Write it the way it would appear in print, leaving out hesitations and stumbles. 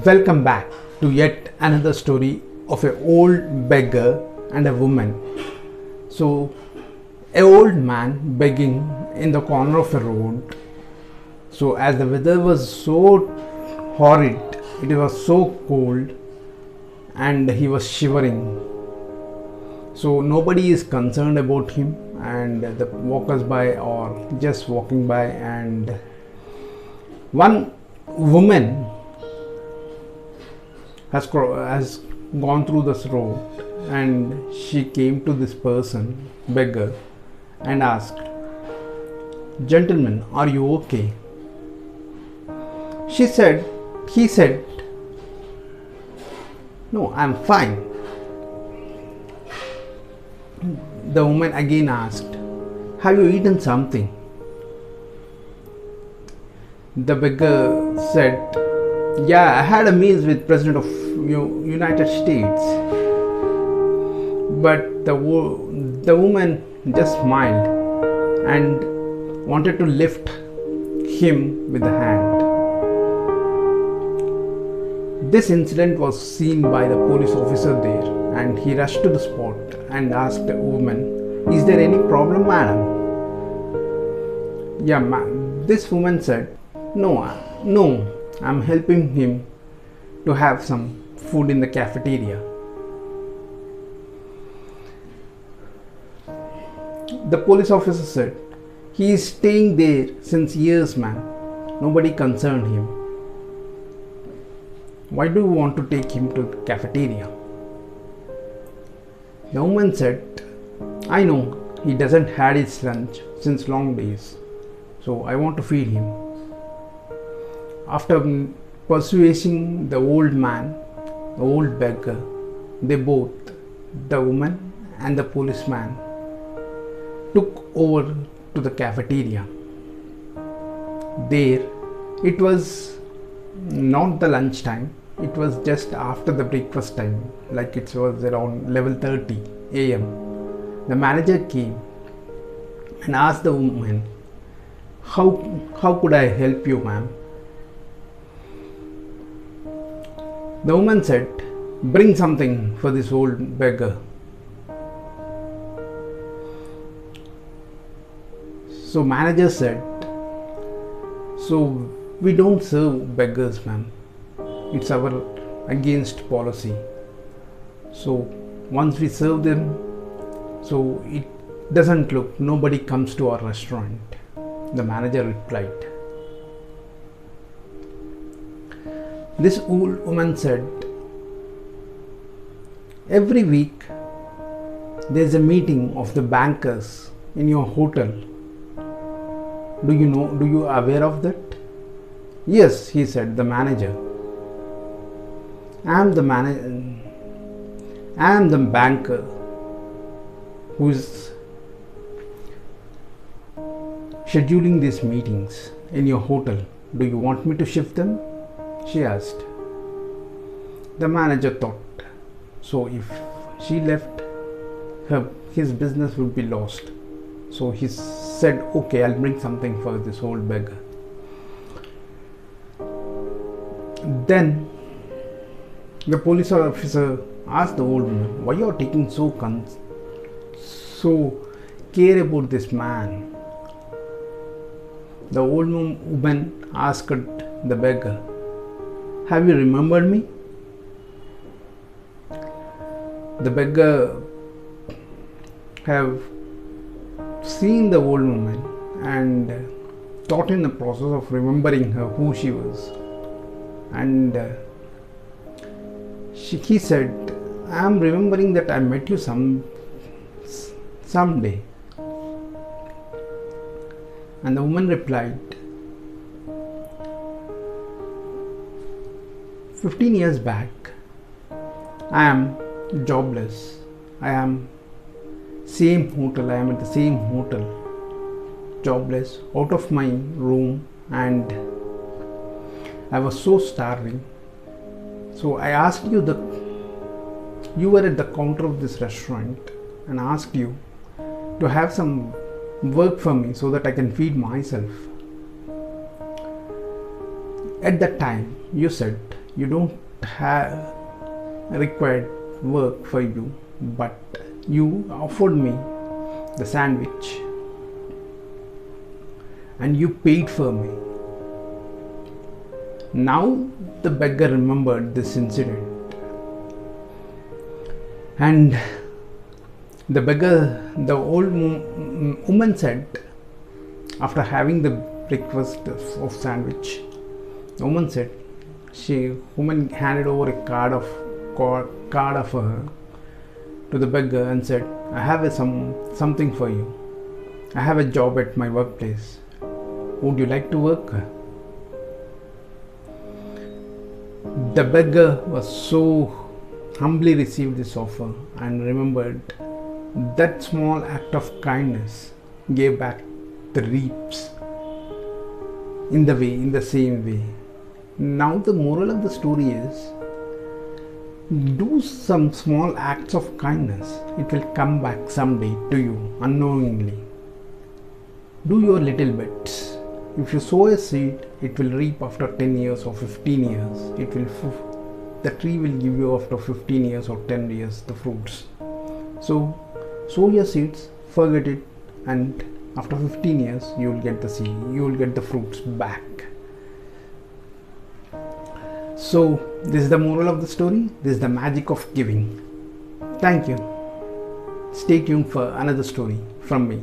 Welcome back to yet another story of an old beggar and a woman. So, an old man begging in the corner of a road. So, as the weather was so horrid, it was so cold, and he was shivering. So, nobody is concerned about him, and the walkers by are just walking by, and one woman has gone through this road, and she came to this person, beggar, and asked, "Gentleman, are you okay?" He said, "No, I'm fine." The woman again asked, "Have you eaten something?" The beggar said, "Yeah, I had a meal with President of United States." But the woman just smiled and wanted to lift him with the hand. This incident was seen by the police officer there, and he rushed to the spot and asked the woman, "Is there any problem, madam?" "Yeah, this woman said, no, I'm helping him to have some food in the cafeteria." The police officer said, "He is staying there since years, ma'am. Nobody concerned him. Why do you want to take him to the cafeteria?" The woman said, "I know he doesn't had his lunch since long days, so I want to feed him." After persuading the old man, the old beggar, they both, the woman and the policeman, took over to the cafeteria. There, it was not the lunch time, it was just after the breakfast time, like it was around 11:30 a.m. The manager came and asked the woman, How could I help you, ma'am?" The woman said, "Bring something for this old beggar." So manager said, "So we don't serve beggars, ma'am. It's our against policy. So once we serve them, so it doesn't look, nobody comes to our restaurant." The manager replied. This old woman said, "Every week there's a meeting of the bankers in your hotel. Do you aware of that?" "Yes," he said, the manager. I am the banker who is scheduling these meetings in your hotel. Do you want me to shift them?" she asked. The manager thought, so if she left, his business would be lost. So he said, "Okay, I'll bring something for this old beggar." Then the police officer asked the old woman, "Why you are taking so care about this man?" The old woman asked the beggar, "Have you remembered me?" The beggar have seen the old woman and thought in the process of remembering her who she was, and he said, "I am remembering that I met you someday." And the woman replied, 15 years back, I am jobless. I am at the same hotel, jobless, out of my room, and I was so starving. So I asked you were at the counter of this restaurant, and asked you to have some work for me so that I can feed myself. At that time, you said You don't have required work for you, but you offered me the sandwich and you paid for me. Now the beggar remembered this incident, and the old woman said, after having the breakfast of sandwich, the woman said, woman handed over a card of her to the beggar and said, I have something for you. I have a job at my workplace. Would you like to work? The beggar was so humbly received this offer and remembered that small act of kindness gave back the reaps in the same way. Now the moral of the story is, do some small acts of kindness. It will come back someday to you unknowingly. Do your little bits. If you sow a seed, it will reap after 10 years or 15 years. The tree will give you after 15 years or 10 years the fruits. So sow your seeds, forget it, and after 15 years you will get the seed, you will get the fruits back. So this is the moral of the story. This is the magic of giving. Thank you. Stay tuned for another story from me.